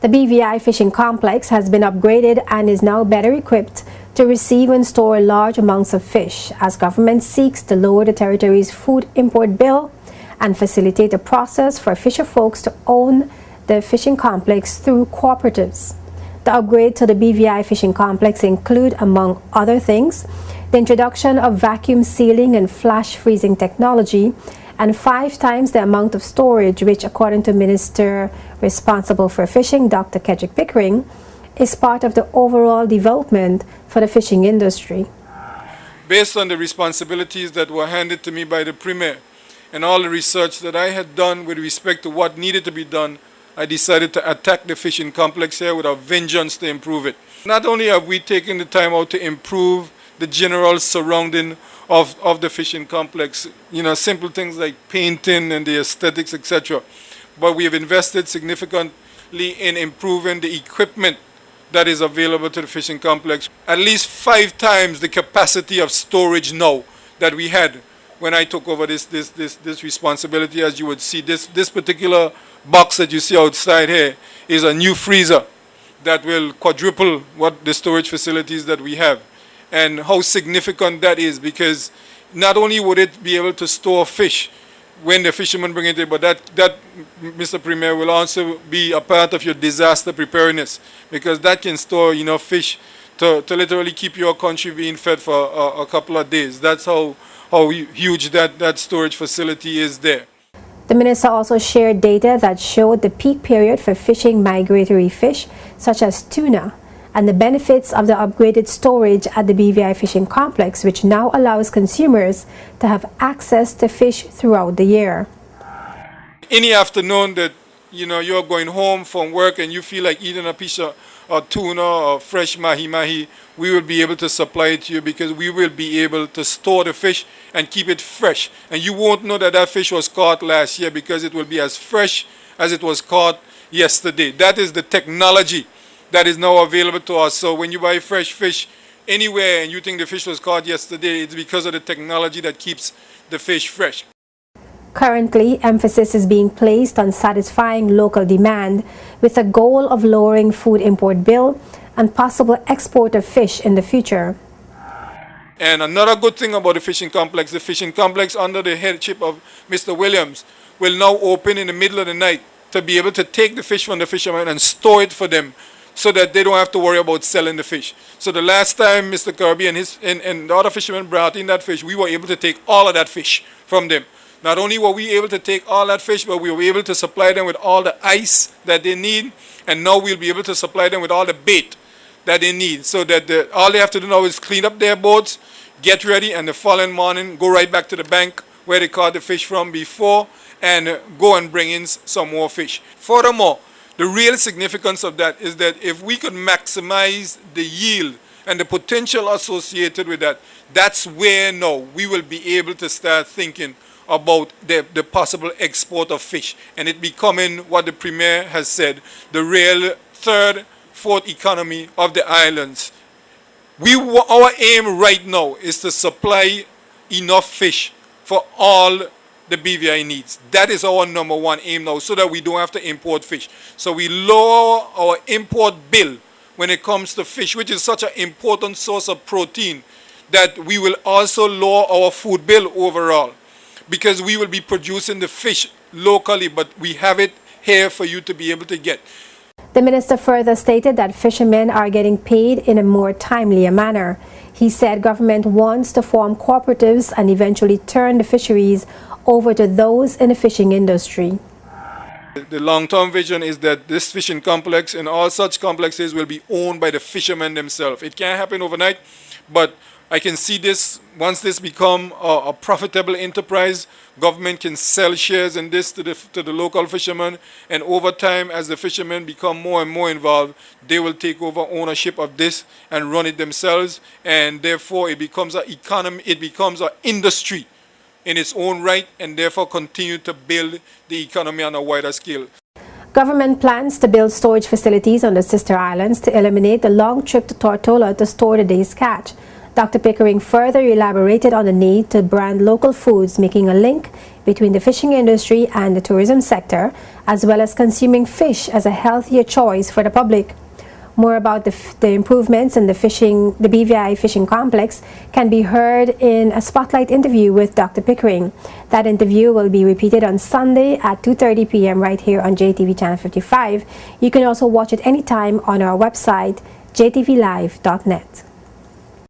The BVI fishing complex has been upgraded and is now better equipped to receive and store large amounts of fish as government seeks to lower the territory's food import bill and facilitate a process for fisher folks to own the fishing complex through cooperatives. The upgrade to the BVI fishing complex include, among other things, the introduction of vacuum sealing and flash freezing technology and 5 times the amount of storage, which, according to Minister responsible for fishing, Dr. Kedrick Pickering, is part of the overall development for the fishing industry. Based on the responsibilities that were handed to me by the Premier and all the research that I had done with respect to what needed to be done, I decided to attack the fishing complex here with a vengeance to improve it. Not only have we taken the time out to improve the general surrounding of the fishing complex, simple things like painting and the aesthetics, etc., but we have invested significantly in improving the equipment that is available to the fishing complex. At least 5 times the capacity of storage now that we had when I took over this responsibility. As you would see, this particular box that you see outside here is a new freezer that will quadruple what the storage facilities that we have. And how significant that is, because not only would it be able to store fish when the fishermen bring it in, but that, Mr. Premier, will also be a part of your disaster preparedness, because that can store enough fish to literally keep your country being fed for a couple of days. That's how huge that storage facility is there. The minister also shared data that showed the peak period for fishing migratory fish, such as tuna, and the benefits of the upgraded storage at the BVI fishing complex, which now allows consumers to have access to fish throughout the year. Any afternoon that you're going home from work and you feel like eating a piece of tuna or fresh mahi-mahi, we will be able to supply it to you, because we will be able to store the fish and keep it fresh. And you won't know that fish was caught last year, because it will be as fresh as it was caught yesterday. That is the technology that is now available to us. So when you buy fresh fish anywhere and you think the fish was caught yesterday, it's because of the technology that keeps the fish fresh. Currently, emphasis is being placed on satisfying local demand with a goal of lowering food import bill and possible export of fish in the future. And another good thing about the fishing complex under the headship of Mr. Williams will now open in the middle of the night to be able to take the fish from the fishermen and store it for them, so that they don't have to worry about selling the fish. So the last time Mr. Kirby and the other fishermen brought in that fish, we were able to take all of that fish from them. Not only were we able to take all that fish, but we were able to supply them with all the ice that they need, and now we'll be able to supply them with all the bait that they need, so that all they have to do now is clean up their boats, get ready, and the following morning go right back to the bank where they caught the fish from before, and go and bring in some more fish. Furthermore, the real significance of that is that if we could maximize the yield and the potential associated with that, that's where now we will be able to start thinking about the possible export of fish, and it becoming what the Premier has said, the real third, fourth economy of the islands. Our aim right now is to supply enough fish for all the BVI needs. That is our number one aim now, so that we don't have to import fish. So we lower our import bill when it comes to fish, which is such an important source of protein, that we will also lower our food bill overall, because we will be producing the fish locally, but we have it here for you to be able to get. The minister further stated that fishermen are getting paid in a more timely manner. He said government wants to form cooperatives and eventually turn the fisheries over to those in the fishing industry. The long-term vision is that this fishing complex and all such complexes will be owned by the fishermen themselves. It can't happen overnight, but I can see this, once this become a profitable enterprise, government can sell shares in this to the local fishermen, and over time, as the fishermen become more and more involved, they will take over ownership of this and run it themselves, and therefore it becomes an economy, it becomes an industry in its own right, and therefore continue to build the economy on a wider scale. Government plans to build storage facilities on the sister islands to eliminate the long trip to Tortola to store the day's catch. Dr. Pickering further elaborated on the need to brand local foods, making a link between the fishing industry and the tourism sector, as well as consuming fish as a healthier choice for the public. More about the improvements in the BVI fishing complex can be heard in a spotlight interview with Dr. Pickering. That interview will be repeated on Sunday at 2:30 p.m. right here on JTV Channel 55. You can also watch it anytime on our website, jtvlive.net.